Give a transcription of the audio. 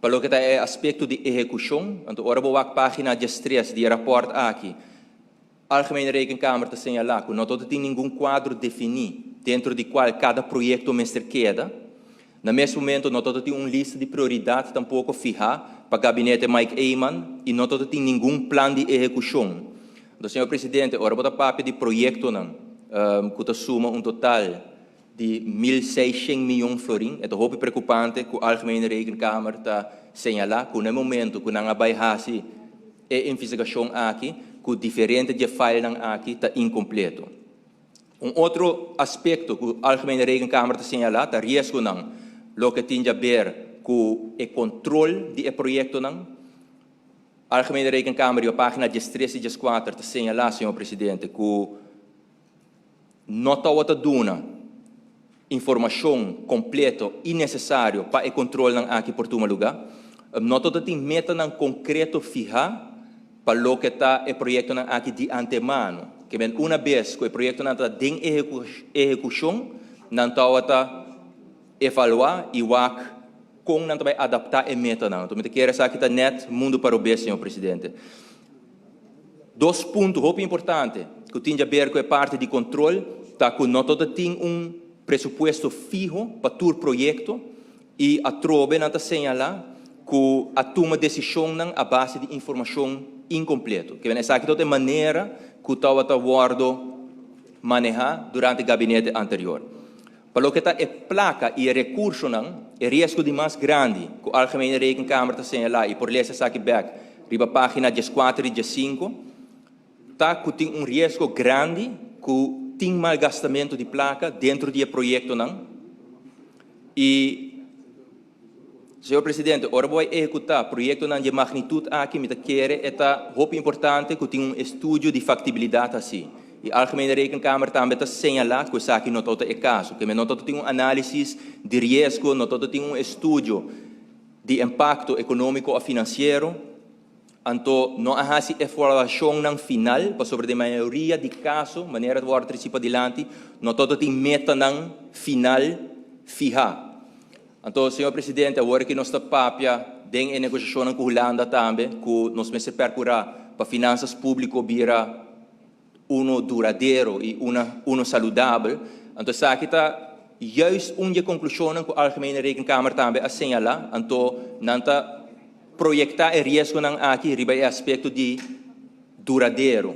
Para o que é aspecto de execução, então, ora boa página 13 de rapport aqui, a Algemene Rekenkamer está señalar que não tem nenhum quadro definido dentro de qual cada projeto mestre queda. No mesmo momento, não tem uma lista de prioridades tampouco fija para o gabinete Mike Eyman e não tem nenhum plano de execução. Então, senhor presidente, ora boa parte de projeto que suma um total de 1.600 milhões de florins. É muito preocupante que a Algemene Rekenkamer está señalar que no momento que não vai fazer a investigação aqui, que diferente de file aqui está incompleto. Outro aspecto que a Algemene Rekenkamer está señalar está risco lo que tem a ver com o controle do projeto a Algemene Rekenkamer, a página 13 e 14 está señalar, senhor presidente, que não está dando informação completa e necessária para o controle aqui por todo lugar. Não tem meta concreto fija para o que está o projeto aqui de antemano. Que uma vez que o projeto está em execução, não está evaluar e como não vai adaptar a meta. Então, eu quero saber que está net mundo para o bem, senhor presidente. Dois pontos muito importantes que tem a ver com a parte de controle, tá que não tem presupuesto fijo para todo projeto e a trobe não está señalar que a toma de decisão a base de informação incompleta. Que é aqui toda maneira que estava manejar durante o gabinete anterior. Para o que está a placa e o recurso, o risco de mais grande que a Algemene Rekenkamer está señalar e por ler essa aqui back, riba página 14 e 15, está que tem risco grande que tem malgastamento de placa dentro do projeto. E, senhor presidente, ora vou executar o projeto de magnitude aqui, me quer é muito importante que tenha estudo de factibilidade assim. E a Algemene Rekenkamer também está señalar que isso aqui não é caso, que não tem análise de risco, não tem estudo de impacto econômico e financeiro. Então, não há avaliação final, para sobre a maioria de casos, maneira de participar adiante, não tem meta final fija. Então, senhor presidente, agora que nós estamos em negociação com a Holanda também, que nós vamos percorrer para finanças públicas vira duradouro e saudável. Então, aqui está juist uma conclusão que a Algemene Rekenkamer também a señalar. Então, não está projetar o risco aqui, riba aspecto de duradouro.